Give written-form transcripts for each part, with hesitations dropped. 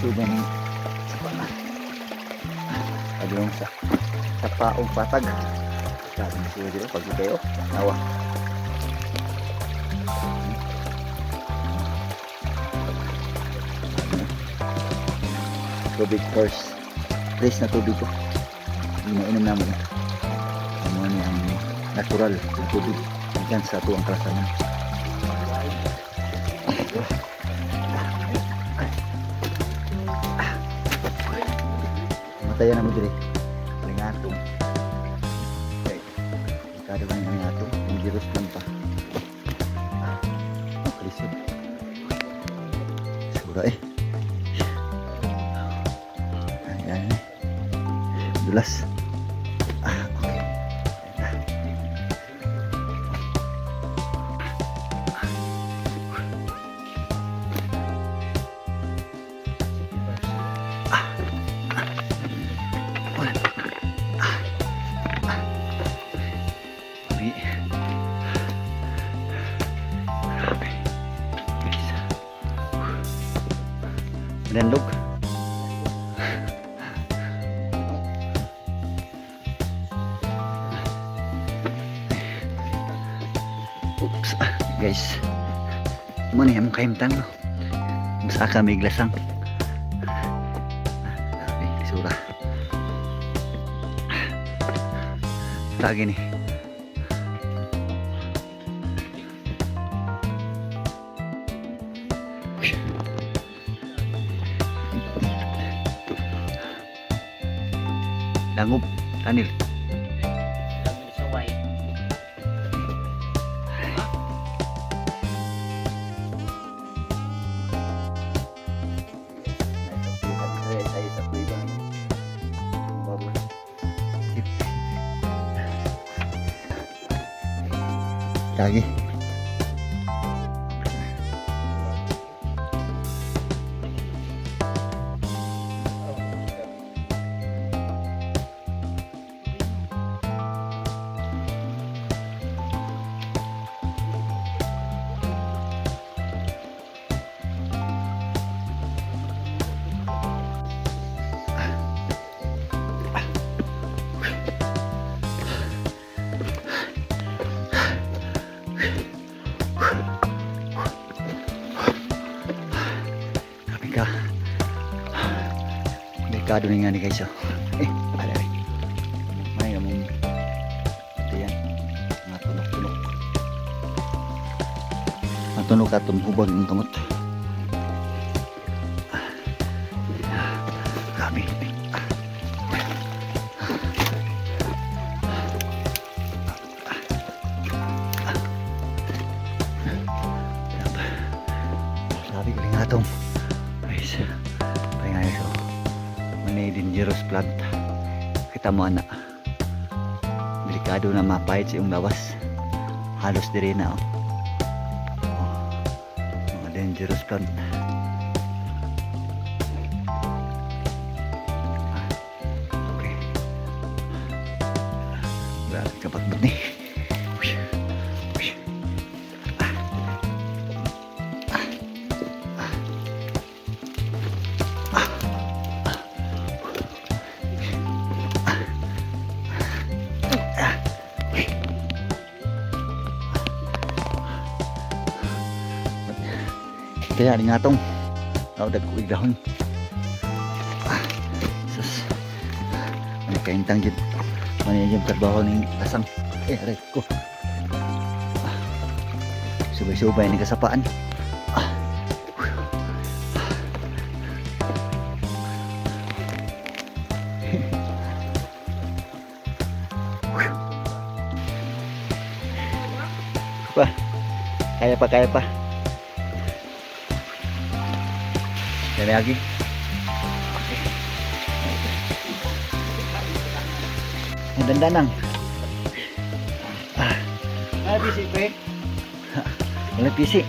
subay-subay ng sapa na. Pagulong sa paong patag. Sabi na siya dito, pag kayo, nawa. Tubig first. Place na tubig ko. Inainom namin. Ano niya ang natural yung tubig. Diyan sa tuwang kalasanan. Matayan namin diri. Palingatong. Okay. Kada ba yung palingatong? Yung virus lang pa. Oh, krisip. Sura eh. Ayan eh. Dulas. Okay. Menendog. Oops, guys. Mana yang kaimtang no? Masa kami glasang. Surah. Lagi nih. Langob, Tanil. Langob saway. Lagi. Delikado nih nga nih guys. Ada nih. May namang ito yan. Mga tunok-tunok. Matunog at tumhubag ng kamot. Grabe. Grabe ko rin nga itong guys. Pahinga guys. May dangerous plant. Kita mo na. Delikado na mapahit sa iyong lawas. Halos diri na mga dangerous plant. Okay. Grabe kapag ni. Kaya di nga itong dagkuig dahon. Sus. May kaintang dyan. Manyan yung trabaho ng lasang. Aray ko. Subay-subay ng kasapaan. Kaya pa. Dami lagi. Ang dandanang. Busy pre. Wala pisi.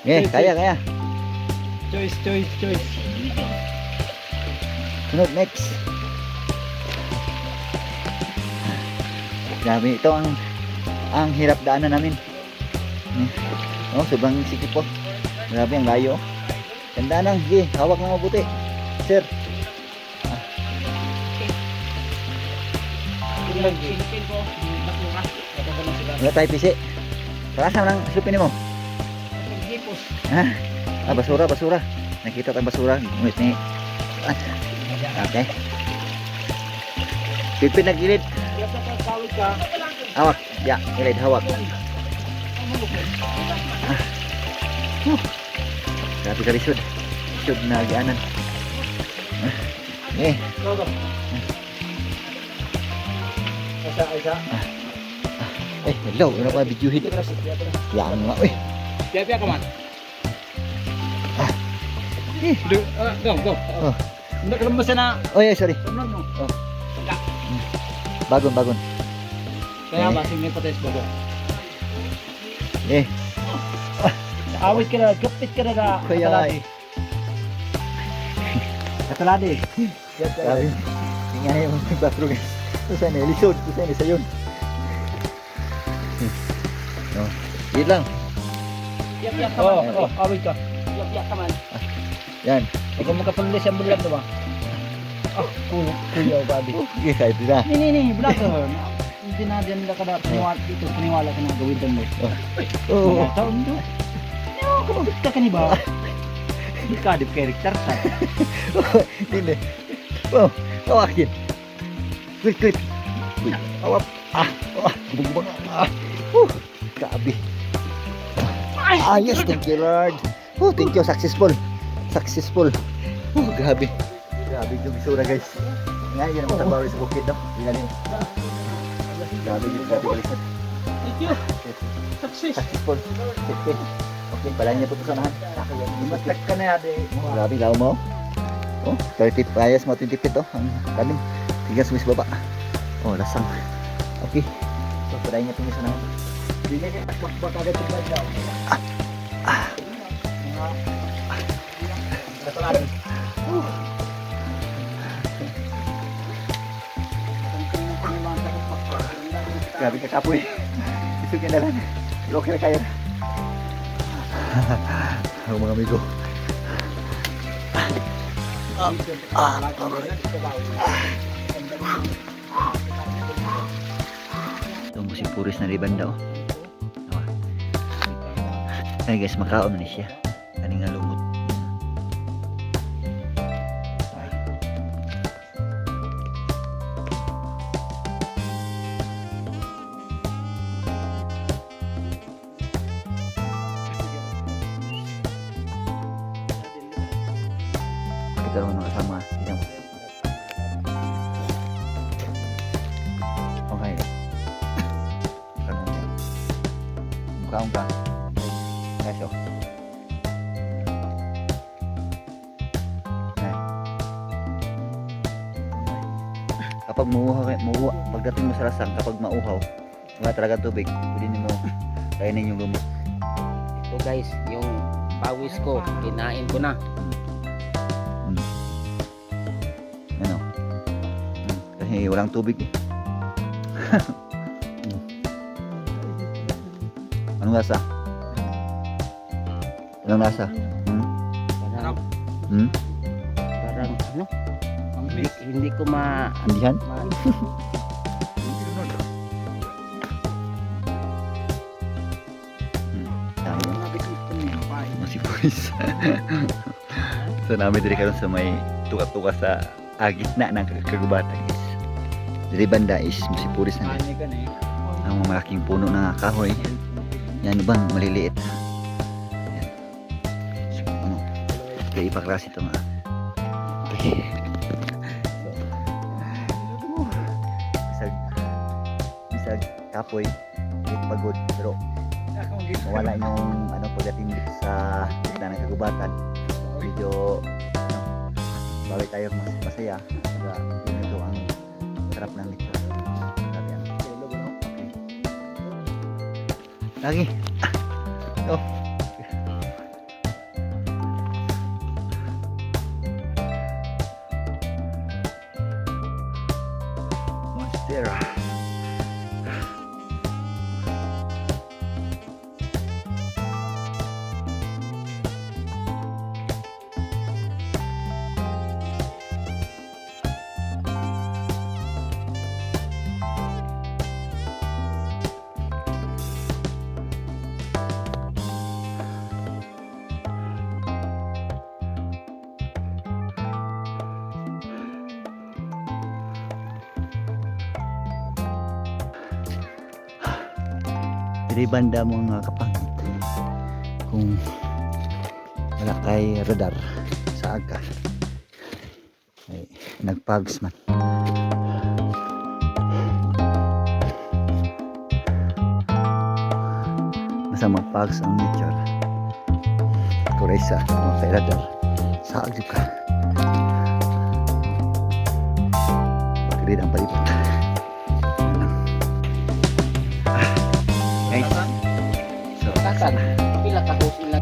Kaya. Choice. Sunod next. Grabe ito ang hirap daanan namin. Oh, sobrang sikip po. Grabe ang layo. Ganda nang, sige, hawak na mabuti. Sir. Silipin ko. Basura. Natagalan sila. Wala tayo pisi. Karasa ng supin mo. Hipos. Ha? Ah, basura. Nakita tayong basura. Ngunit ni. Okay. Pipin na gilid. Kaya kapag tawid ka, Hawak. Ya, gilid, hawak. Grabe ka lisod. Lisod na agianan. Eh, go, go. Isa. hello. Ano pa video hit? Yan nga, uy. Piya ka man. Eh. Go. Oh. Hindi ka naman sana. Oh, yeah, sorry. No. Bagon. Kaya ba, sige pa tayo sa bago. Eh, Awit ka na, gapit ka na Kaya kataladi. Kataladi. sabi. Tingnan yung bathroom guys. Saan eh, lisod. Saan eh, sayon. No, yun lang. Piyak ka man. Awit ka. Piyak ka man. Yan. Ikaw makapalis ang bulan diba? Kuya o babi. Okay, kahit na. Ni, vlogger. Hindi na dyan ka na paniwala ka na gawin mo. Oo. Taon do. Yo, kumabit ka ba? Hindi ka di character sa. Hindi. Oh, kawakin. Quick. Uy, awap. Bubang. Grabe. Yes, thank you Lord. Oh, thank you, successful. Grabe. Grabe yung bisura guys. Ngayon, yan ang trabaho sa bukid, no? Ilalim. Grabe balikat. Thank you. Successful. Okay, pala niya po ito sanahan. Matak ka na yade. Grabe, lao mo. Oh, 30 payas mo, 20 feet, oh. Ang kanin. Tingnan sa baba. Oh, lasang. Okay. So, pala niya po ito sanahan. Hindi niya takbak agad sa playa. Kataladi. Grabe ka kapoy. Isog yan na lang. Okay na kayo. Ang mga amigo. Ito mo si Puris na ribanda, oh. Ay guys, makaon na siya. Kaning nga lumot. Ikaw mga kasama. Tignan mo. Okay. Kanon yan. Mukhaong ka. Guys, oh. Ayan. Kapag mauhaw, pagdating mo sa lasang, kapag mauhaw, wala talaga tubig, pwede mo kainin yung lumot. Ito guys, yung pawis ko, kinain ko na. Ano? Kasi walang tubig eh. Anong lasa? Anong lasa? Parang, Hmm? parang ano? Hindi ko Andihan? Dami yun. Masih pulis. So namin diri karon sa may tuka-tuka sa gitna ng kagubatan guys. Diri banda is musipuris na guys. Ang mga malaking puno na kahoy. Yan ibang maliliit. Yan. So, ano? Kaya ipaklas ito nga. Okay. Bisag kapoy, kahit pagod pero mawala yung ano pagdating dito sa gitna ng kagubatan. Medyo ano, bawi tayo mas masaya. Kaya yun ito ang sarap ng lechon. Grabe yan. Okay. Lagi. Oh. Monstera. Dili banda mga kapangit. Kung wala kay radar sa aga. Ay, nagpags man. Basta magpags ang nature. Kuresa, mga kay radar. Sa aga ka. Bakit ang palipot. Yan lang. Guys, so, Tasan. Pila ka hose ila.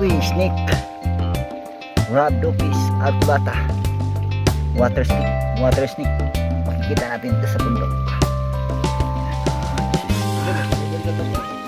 uy, snake. Rhabdophis arculata. Water snake. Water snake. Makikita natin ito sa bundok. Ganda to.